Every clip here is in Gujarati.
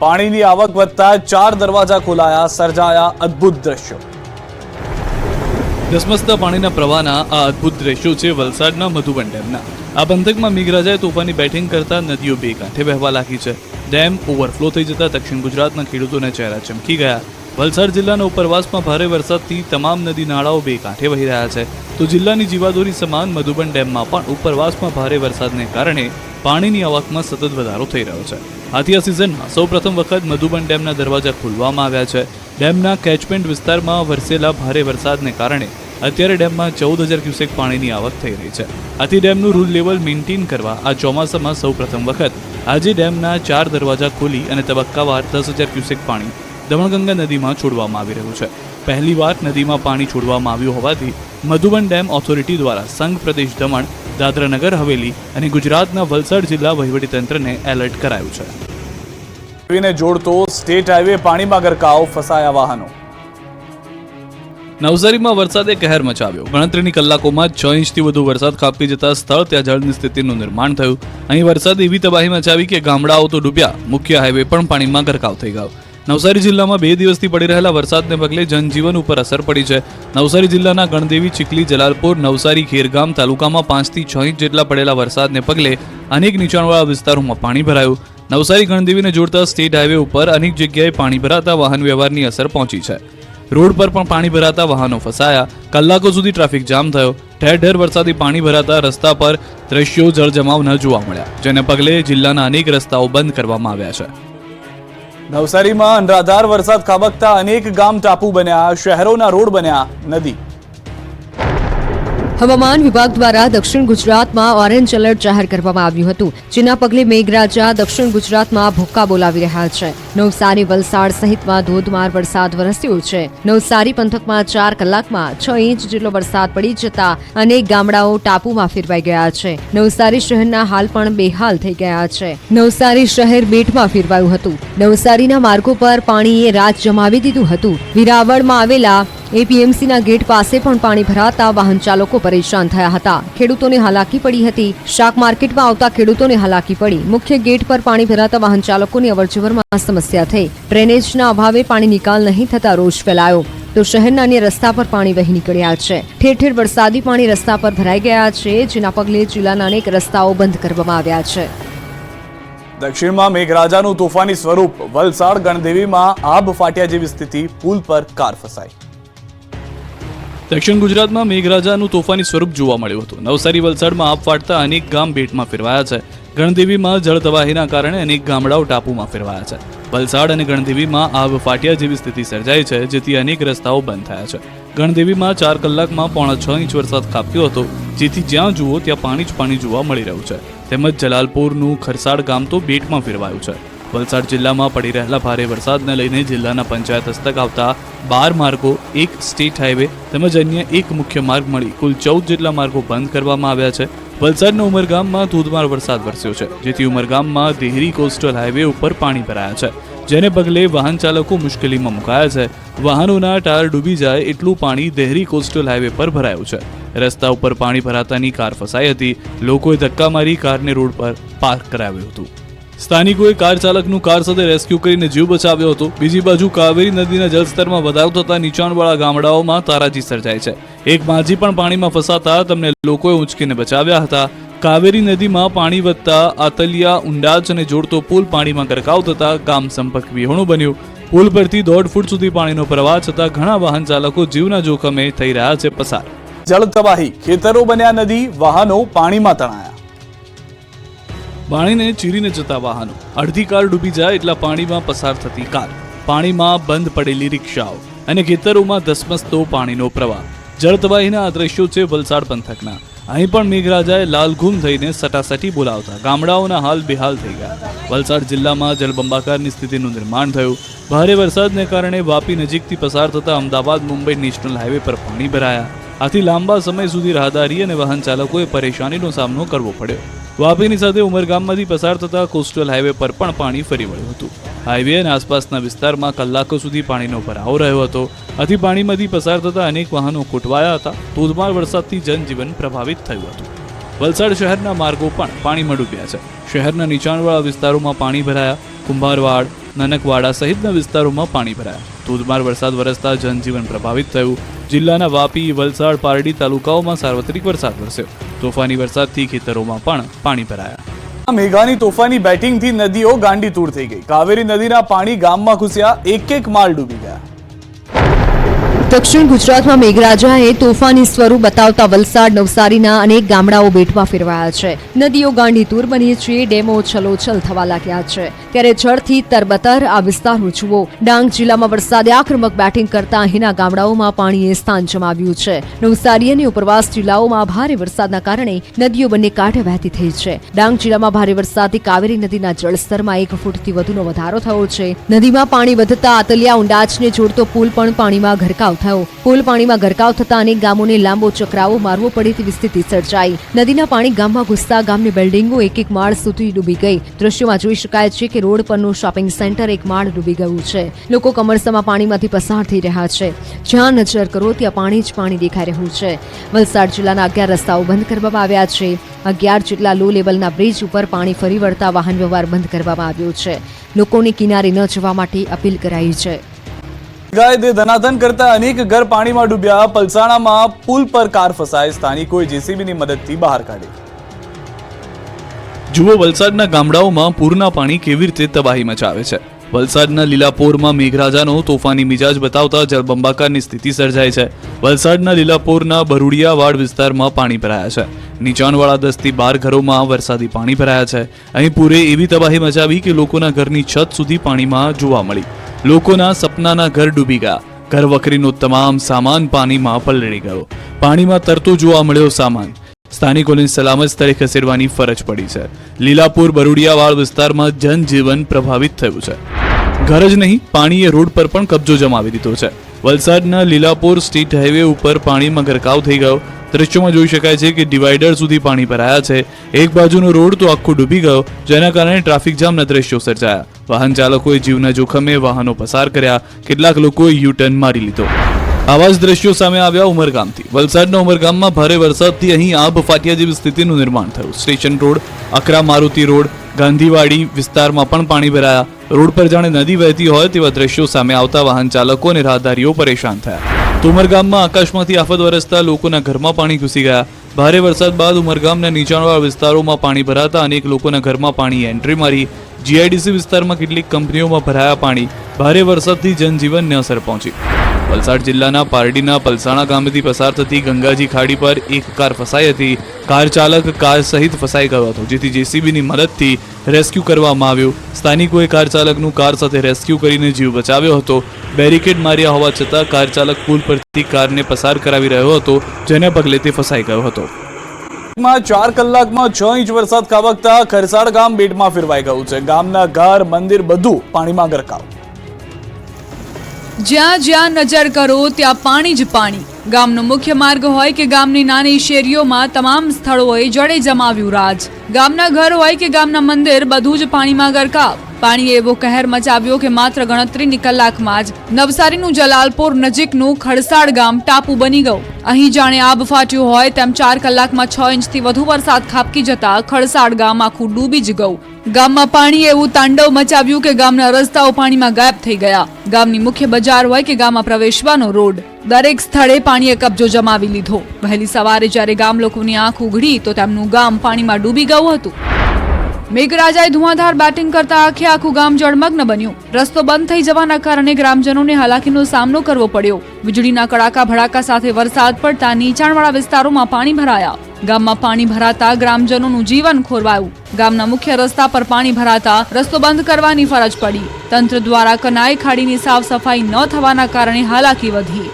પાણીની આવક વધતા 4 દરવાજા ખોલાયા, સર્જાયા અદ્ભુત દ્રશ્યો। ધસમસતા પાણીના પ્રવાહના આ અદ્ભુત દ્રશ્યો છે વલસાડના મધુબન ડેમના। આ પંથકમાં મેઘરાજાએ તોફાની બેટિંગ કરતા નદીઓ બે કાંઠે વહેવા લાગી છે। ડેમ ઓવરફ્લો થઈ જતા દક્ષિણ ગુજરાતના ખેડૂતોના ચહેરા ચમકી ગયા। વલસાડ જિલ્લાના ઉપરવાસમાં ભારે વરસાદથી તમામ નદી નાળાઓ બે કાંઠે વહી રહ્યા છે, તો જિલ્લાની જીવાદોરી સમાન મધુબન ડેમમાં પણ ઉપરવાસમાં ભારે વરસાદને કારણે પાણીની આવકમાં સતત વધારો થઈ રહ્યો છે। આથી આ સિઝનમાં સૌપ્રથમ વખત મધુબન ડેમના દરવાજા ખોલવામાં આવ્યા છે। ડેમના કેચમેન્ટ વિસ્તારમાં વરસેલા ભારે વરસાદને કારણે અત્યારે ડેમમાં 14,000 ક્યુસેક પાણીની આવક થઈ રહી છે। આથી ડેમનું રૂલ લેવલ મેન્ટેન કરવા આ ચોમાસામાં સૌપ્રથમ વખત આજે ડેમના 4 દરવાજા ખોલી અને તબક્કાવાર 10,000 ક્યુસેક પાણી દમણગંગા નદીમાં છોડવામાં આવી રહ્યું છે। પહેલીવાર નદીમાં પાણી છોડવામાં આવ્યું હોવાથી મધુબન ડેમ ઓથોરિટી દ્વારા સંઘ પ્રદેશ દમણ, દાદરા નગર હવેલી અને ગુજરાતના વલસાડ જિલ્લા વહીવટીતંત્રને એલર્ટ કરાયું છે। નદીને જોડતો સ્ટેટ હાઈવે પાણીમાં ગરકાવ, ફસાયા વાહનો। નવસારીમાં વરસાદે કહેર મચાવ્યો। ગણતરીની કલાકોમાં 6 ઇંચથી વધુ વરસાદ ખાબકી જતા સ્થળ ત્યાં જળની સ્થિતિનું નિર્માણ થયું। અહીં વરસાદે એવી તબાહી મચાવી કે ગામડાઓ તો ડૂબ્યા, મુખ્ય હાઈવે પણ પાણીમાં ગરકાવ થઈ ગયો। નવસારી જિલ્લામાં 2 દિવસથી પડી રહેલા વરસાદને પગલે જનજીવન ઉપર અસર પડી છે। નવસારી જિલ્લાના ગણદેવી, ચીખલી, જલાલપુર, નવસારી, ખેરગામ તાલુકામાં 5 થી 6 ઇંચ જેટલા પડેલા વરસાદને પગલે અનેક નીચાણવાળા વિસ્તારોમાં પાણી ભરાયું। નવસારી ગણદેવીને જોડતા સ્ટેટ હાઈવે ઉપર અનેક જગ્યાએ પાણી ભરાતા વાહન વ્યવહારની અસર પહોંચી છે। રોડ પર પણ પાણી ભરાતા વાહનો ફસાયા, કલાકો સુધી ટ્રાફિક જામ થયો। ઠેર ઠેર વરસાદી પાણી ભરાતા રસ્તા પર દ્રશ્યો જળજમાવ ન જોવા મળ્યા, જેને પગલે જિલ્લાના અનેક રસ્તાઓ બંધ કરવામાં આવ્યા છે। નવસારીમાં અનરાધાર વરસાદ ખાબકતા અનેક ગામ ટાપુ બન્યા, શહેરોના રોડ બન્યા નદી। હવામાન વિભાગ દ્વારા દક્ષિણ ગુજરાતમાં ઓરેન્જ એલર્ટ જાહેર કરવામાં આવ્યું હતું, જેના પગલે મેઘરાજા દક્ષિણ ગુજરાતમાં ભૂક્કા બોલાવી રહ્યા છે। નવસારી, વલસાડ સહિતમાં ધોધમાર વરસાદ વરસ્યો છે। નવસારી પંથકમાં 4 કલાકમાં 6 ઇંચ જેટલો વરસાદ પડી જતા અનેક ગામડાઓ ટાપુમાં ફેરવાઈ ગયા છે। નવસારી શહેરના હાલ પણ બેહાલ થઈ ગયા છે। નવસારી શહેર બેટમાં ફેરવાયું હતું। નવસારીના માર્ગો પર પાણીએ રાજ જમાવી દીધું હતું। વિરાવળમાં આવેલા એપીએમસીના ગેટ પાસે પણ પાણી ભરાતા વાહન ચાલકો પરેશાન થયા હતા। ખેડૂતોને હાલાકી પડી હતી। શાક માર્કેટમાં આવતા ખેડૂતોને હાલાકી પડી। મુખ્ય ગેટ પર પાણી ભરાતા વાહન ચાલકોની અવરજવરમાં સમસ્યા થઈ। ડ્રેનેજના અભાવે પાણી નિકાલ નહીં થતા રોષ ફેલાયો, તો શહેરના અન્ય રસ્તા પર પાણી વહી નીકળ્યા છે। ઠેર ઠેર વરસાદી પાણી રસ્તા પર ભરાઈ ગયા છે, જેના પગલે જિલ્લાના અનેક રસ્તાઓ બંધ કરવામાં આવ્યા છે। દક્ષિણમાં મેઘરાજાનું તોફાની સ્વરૂપ, વલસાડ ગણદેવીમાં આબ ફાટ્યા જેવી સ્થિતિ, પુલ પર કાર ફસાઈ। દક્ષિણ ગુજરાતમાં મેઘરાજાનું તોફાની સ્વરૂપ જોવા મળ્યું હતું। નવસારી, વલસાડમાં આબ ફાટતા અનેક ગામ બેટમાં ફેરવાયા છે। ગણદેવીમાં જળતબાહીના કારણે અનેક ગામડાઓ ટાપુમાં ફેરવાયા છે। વલસાડ અને ગણદેવીમાં આબ ફાટ્યા જેવી સ્થિતિ સર્જાઈ છે, જેથી અનેક રસ્તાઓ બંધ થયા છે। ગણદેવીમાં 4 કલાકમાં 6.5 ઇંચ વરસાદ ખાબક્યો હતો, જેથી જ્યાં જુઓ ત્યાં પાણી જ પાણી જોવા મળી રહ્યું છે। તેમજ જલાલપુરનું ખરસાડ ગામ તો બેટમાં ફેરવાયું છે। વલસાડ જિલ્લામાં પડી રહેલા ભારે વરસાદને લઈને જિલ્લાના પંચાયત હસ્તક આવતા 12 માર્ગો, 1 સ્ટેટ હાઈવે તેમજ અન્ય 1 મુખ્ય માર્ગ મળી કુલ 14 જેટલા માર્ગો બંધ કરવામાં આવ્યા છે। વલસાડના ઉમરગામમાં ધોધમાર વરસાદ વરસ્યો છે, જેથી ઉમરગામમાં દેહરી કોસ્ટલ હાઈવે ઉપર પાણી ભરાયા છે, જેને પગલે વાહન ચાલકો મુશ્કેલીમાં મુકાયા છે। વાહનોના ટાયર ડૂબી જાય એટલું પાણી દેહરી કોસ્ટલ હાઈવે પર ભરાયું છે। રસ્તા ઉપર પાણી ભરાતાની કાર ફસાઈ હતી। લોકોએ ધક્કા મારી કારને રોડ પર પાર્ક કરાવ્યું હતું। સ્થાનિકોએ કાર ચાલકનું કાર સાથે રેસ્ક્યુ કરીને જીવ બચાવ્યો હતો। બીજી બાજુ કાવેરી નદીના જળસ્તરમાં વધારો થતા નીચાણવાળા ગામડાઓમાં તારાજી સર્જાય છે। એક માજી પણ પાણીમાં ફસાતા તેમને લોકોએ ઊંચકીને બચાવ્યા હતા। કાવેરી નદીમાં પાણી વધતા આતલિયા, ઉંડાચને જોડતો પુલ પાણીમાં ગરકાવ થતા ગામ સંપર્ક વિહોણું બન્યું। પુલ પરથી 1.5 ફૂટ સુધી પાણીનો પ્રવાહ છતાં ઘણા વાહન ચાલકો જીવના જોખમે થઈ રહ્યા છે પસાર। જળ તબાહી, ખેતરો બન્યા નદી, વાહનો પાણીમાં તણાયા। પાણીને ચીરીને જતા વાહનો, અડધી કાર ડૂબી જાય એટલા પાણીમાં પસાર થતી કાર, પાણીમાં બંધ પડેલી રિક્ષાઓ અને ખેતરોમાં ધસમસતો પાણીનો પ્રવાહ। જળતબાહીના આ દ્રશ્યો છે વલસાડ પંથકના। અહીં પણ મેઘરાજાએ લાલઘૂમ થઈને સટાસટી બોલાવતા ગામડાઓના હાલ બેહાલ થઈ ગયા। વલસાડ જિલ્લામાં જળબંબાકારની સ્થિતિનું નિર્માણ થયું। ભારે વરસાદને કારણે વાપી નજીકથી પસાર થતા અમદાવાદ મુંબઈ નેશનલ હાઈવે પર પાણી ભરાયા। આથી લાંબા સમય સુધી રાહદારી અને વાહન ચાલકોએ પરેશાનીનો સામનો કરવો પડ્યો। વાપીની સાથે ઉમરગામમાંથી પસાર થતા કોસ્ટલ હાઈવે પર પણ પાણી ફરી વળ્યું હતું। હાઈવે અને આસપાસના વિસ્તારમાં કલાકો સુધી પાણીનો ભરાવો રહ્યો હતો। આથી પાણીમાંથી પસાર થતા અનેક વાહનો ખૂટવાયા હતા। ધોધમાર વરસાદથી જનજીવન પ્રભાવિત થયું હતું। વલસાડ શહેરના માર્ગો પણ પાણીમાં ડૂબ્યા છે। શહેરના નીચાણવાળા વિસ્તારોમાં પાણી ભરાયા। કુંભારવાડ, નનકવાડા સહિતના વિસ્તારોમાં પાણી ભરાયા. ધોધમાર વરસાદ વરસતા જનજીવન પ્રભાવિત થયું. જિલ્લાના વાપી, વલસાડ, પારડી તાલુકાઓમાં સાર્વત્રિક વરસાદ વરસ્યો. તોફાની વરસાદથી ખેતરોમાં પણ પાણી ભરાયા. મેઘાની તોફાની બેટિંગથી નદીઓ ગાંડીતૂર થઈ ગઈ. કાવેરી નદીના પાણી ગામમાં ઘૂસ્યા, એક માળ ડૂબી ગયા. દક્ષિણ ગુજરાતમાં મેઘરાજાએ તોફાની સ્વરૂપ બતાવતા વલસાડ, નવસારીના અનેક ગામડાઓ બેટમાં ફેરવાયા છે. નદીઓ ગાંડીતૂર બની છે, ડેમો છલોછલ થવા લાગ્યા છે. ત્યારે જળથી તરબતર આ વિસ્તારો જુઓ. ડાંગ જિલ્લામાં વરસાદે આક્રમક બેટિંગ કરતા અહીંના ગામડાઓમાં પાણીએ સ્થાન જમાવ્યું છે. નવસારી અને ઉપરવાસ જિલ્લાઓમાં ભારે વરસાદના કારણે નદીઓ બંને કાંઠે વહેતી થઈ છે. ડાંગ જિલ્લામાં ભારે વરસાદથી કાવેરી નદીના જળસ્તરમાં 1 ફૂટથી વધુનો વધારો થયો છે. નદીમાં પાણી વધતા આતલિયા ઉંડાચને જોડતો પુલ પણ પાણીમાં ગરકાવ થયો. પુલ પાણીમાં ગરકાવ થતા અનેક ગામોને લાંબો ચકરાવો મારવો પડે તેવી સ્થિતિ સર્જાઈ. નદીના પાણી ગામમાં ઘૂસતા ગામની બિલ્ડિંગો એક માળ સુધી ડૂબી ગઈ. દ્રશ્યોમાં જોઈ શકાય છે કે રોડ પરનું શોપિંગ સેન્ટર એક માળ ડૂબી ગયું છે. લોકો કમરસામાં પાણીમાંથી પસાર થઈ રહ્યા છે. જ્યાં નજર કરો ત્યાં પાણી જ પાણી દેખાઈ રહ્યું છે. વલસાડ જિલ્લાના 11 રસ્તાઓ બંધ કરવામાં આવ્યા છે. 11 જેટલા લો લેવલના બ્રિજ ઉપર પાણી ફરી વળતા વાહન વ્યવહાર બંધ કરવામાં આવ્યો છે. લોકોને કિનારે ન જવા માટે અપીલ કરાઈ છે. ગાયદે ધનાધન કરતા અનેક ઘર પાણીમાં ડૂબ્યા. પલસાણામાં પુલ પર કાર ફસાઈ. સ્થાનિકોએ જેસીબીની મદદથી બહાર કાઢી. જુઓ વલસાડના ગામડાઓમાં પૂરના પાણી કેવી રીતે તબાહી મચાવે છે. વલસાડના લીલાપોરમાં મેઘરાજાનો તોફાની મિજાજ બતાવતા જળબંબાકારની સ્થિતિ સર્જાઈ છે. વલસાડના લીલાપોરના બરુડિયાવાડ વિસ્તારમાં પાણી ભરાયા છે. નીચાણવાળા 10 થી 12 ઘરોમાં વરસાદી પાણી ભરાયા છે. અહીં પૂરે એવી તબાહી મચાવી કે લોકોના ઘરની છત સુધી પાણીમાં જોવા મળી. લોકોના સપનાના ઘર ડૂબી ગયા. ઘર વખરીનો તમામ સામાન પાણીમાં પલળી ગયો. પાણીમાં તરતો જોવા મળ્યો સામાન. સ્થાનિકોને સલામત સ્થળે ખસેડવાની ફરજ પડી છે. લીલાપુર બરુડિયાવાડ વિસ્તારમાં જનજીવન પ્રભાવિત થયું છે. ઘર જ નહીં, પાણીએ રોડ પર પણ કબજો જમાવી દીધો છે. વલસાડના લીલાપુર સ્ટેટ હાઈવે ઉપર પાણીમાં ગરકાવ થઈ ગયો. દ્રશ્યોમાં જોઈ શકાય છે કે ડિવાઈડર સુધી પાણી ભરાયા છે. એક બાજુનો રોડ તો આખો ડૂબી ગયો, જેના કારણે ટ્રાફિક જામના દ્રશ્યો સર્જાયા. વાહન ચાલકોએ જીવના જોખમે વાહનો પસાર કર્યા. કેટલાક લોકોએ યુ ટર્ન મારી લીધો. આવા જ દ્રશ્યો સામે આવ્યા ઉમરગામથી. વલસાડના ઉમરગામમાં ભારે વરસાદથી અહીં આબ ફાટ્યા જેવી સ્થિતિનું નિર્માણ થયું. સ્ટેશન રોડ, અકરા મારુતિ રોડ, ગાંધીવાડી વિસ્તારમાં પણ પાણી ભરાયા. રોડ પર જાણે નદી વહેતી હોય તેવા દ્રશ્યો સામે આવતા વાહન ચાલકો અને રાહદારીઓ પરેશાન થયા. ઉમરગામમાં આકાશમાંથી આફત વરસતા લોકોના ઘરમાં પાણી ઘૂસી ગયા. ભારે વરસાદ બાદ ઉમરગામના નીચાણવાળા વિસ્તારોમાં પાણી ભરાતા અનેક લોકોના ઘરમાં પાણી એન્ટ્રી મારી. જીઆઈડીસી વિસ્તારમાં કેટલીક કંપનીઓમાં ભરાયા પાણી. ભારે વરસાદથી જનજીવનને અસર પહોંચી. વલસાડ જિલ્લાના પારડીના પલસાણા ગામેથી પસાર થતી ગંગાજી ખાડી પર એક કાર ફસાઈ હતી. કાર ચાલક કાર સહિત ફસાઈ ગયો હતો, જેથી જેસીબીની મદદથી રેસ્ક્યુ કરવામાં આવ્યું. સ્થાનિકોએ કાર ચાલકનું કાર સાથે રેસ્ક્યુ કરીને જીવ બચાવ્યો હતો. બેરિકેડ માર્યા હોવા છતાં કાર ચાલક પુલ પરથી કારને પસાર કરાવી રહ્યો હતો, જેને પગલે તે ફસાઈ ગયો હતો. 4 કલાકમાં 6 ઇંચ વરસાદ ખાબકતા ખરસાડ ગામ બેટમાં ફેરવાઈ ગયું છે. ગામના ઘર, મંદિર બધું પાણીમાં ગરકાવ. જ્યાં જ્યાં નજર કરો ત્યાં પાણી જ પાણી. ગામનો મુખ્ય માર્ગ હોય કે ગામની નાની શેરીઓમાં તમામ સ્થળોએ જડે જમાવ્યું રાજ. ગામના ઘર હોય કે ગામના મંદિર બધું જ પાણીમાં ગરકાવ. પાણીએ એવો કહેર મચાવ્યો કે માત્ર ગણતરીની કલાકમાં જ નવસારીનું જલાલપોર નજીકનું ખડસાડ ગામ ટાપુ બની ગયું. અહીં જાણે આબ ફાટ્યું હોય તેમ 4 કલાકમાં 6 ઇંચથી વધુ વરસાદ ખાબકી જતા ખડસાડ ગામ આખું ડૂબી જ ગયું. ગામમાં પાણી એવું તાંડવ મચાવ્યું કે ગામના રસ્તાઓ પાણીમાં ગાયબ થઈ ગયા. ગામની મુખ્ય બજાર હોય કે ગામમાં પ્રવેશવાનો રોડ, દરેક સ્થળે પાણીએ કબજો જમાવી લીધો. વહેલી સવારે જ્યારે ગામ લોકોની આંખ ઉઘડી તો તેમનું ગામ પાણીમાં ડૂબી ગયું હતું. મેઘરાજાએ ધુઆંધાર બેટિંગ કરતા આખું ગામ જળમગ્ન બન્યું. રસ્તો બંધ થઈ જવાના કારણે ગ્રામજનોને હાલાકીનો સામનો કરવો પડ્યો. વીજળીના કડાકા ભડાકા સાથે વરસાદ પડતા નીચાણવાળા વિસ્તારોમાં પાણી ભરાયા. ગામમાં પાણી ભરાતા ગ્રામજનોનું જીવન ખોરવાયું. ગામના મુખ્ય રસ્તા પર પાણી ભરાતા રસ્તો બંધ કરવાની ફરજ પડી. તંત્ર દ્વારા કનાઈ ખાડીની સાફ સફાઈ ન થવાના કારણે હાલાકી વધી.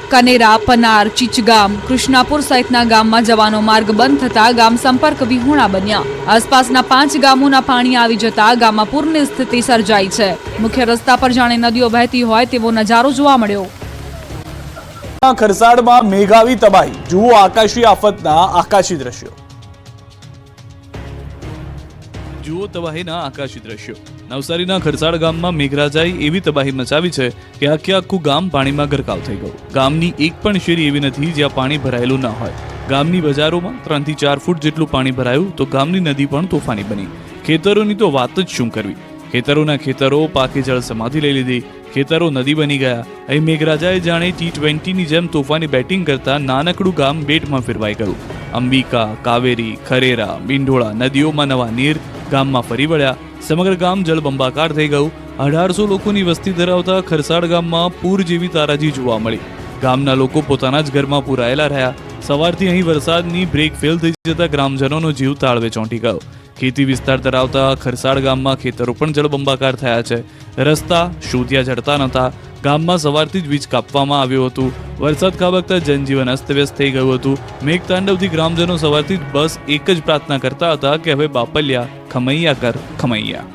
કનેરા, પનાર, ચીચગામ, કૃષ્ણાપુર સહિતના ગામમાં જવાનો માર્ગ બંધ થતા ગામ સંપર્ક વિહોણા બન્યા. આસપાસના 5 ગામોના પાણી આવી જતા ગામમાં પૂરની સ્થિતિ સર્જાઈ છે. મુખ્ય રસ્તા પર જાણે નદીઓ વહેતી હોય તેવો નજારો જોવા મળ્યો. ખરસાડમાં મેઘાવી તબાહી. જુઓ આકાશી આફતના આકાશી દ્રશ્યો. જુઓ તબાહીના આકાશી દ્રશ્યો. નવસારીના ખરસાડ ગામમાં મેઘરાજાએ એવી તબાહી મચાવી છે કે આખું ગામ પાણીમાં ગરકાવ થઈ ગયું. ગામની એક પણ શેરી એવી નથી જ્યાં પાણી ભરાયેલું ન હોય. ગામની બજારોમાં 3 થી 4 ફૂટ જેટલું પાણી ભરાયું તો ગામની નદી પણ તોફાની બની. ખેતરોની તો વાત જ શું કરવી. ખેતરોના ખેતરો પાકે જળ સમાધિ લઈ લીધી, ખેતરો નદી બની ગયા. અહીં મેઘરાજાએ જાણે T20ની જેમ તોફાની બેટિંગ કરતા નાનકડું ગામ બેટમાં ફેરવાઈ ગયું. અંબિકા, કાવેરી, ખરેરા, મીંઢોળા નદીઓમાં નવા નીર ગામમાં ફરી વળ્યા. સમગ્ર ગામ જળબંબાકાર થઈ ગયું. 1800 લોકોની વસ્તી ધરાવતા ખરસાડ ગામમાં પૂર જેવી તારાજી જોવા મળી. ગામના લોકો પોતાના જ ઘરમાં પુરાયેલા રહ્યા. સવારથી અહીં વરસાદની બ્રેક ફેલ થઈ જતા ગ્રામજનોનો જીવ તાળવે ચોંટી ગયો. ખેતી વિસ્તાર ધરાવતા ખરસાડ ગામમાં ખેતરો પણ જળબંબાકાર થયા છે. રસ્તા શોધ્યા જડતા નહોતા. ગામમાં સવારથી જ વીજ કાપવામાં આવ્યું હતું. વરસાદ ખાબકતા જનજીવન અસ્તવ્યસ્ત થઈ ગયું હતું. મેઘતાંડવથી ગ્રામજનો સવારથી જ બસ એક જ પ્રાર્થના કરતા હતા કે હવે બાપલિયા ખમૈયા કર ખમૈયા.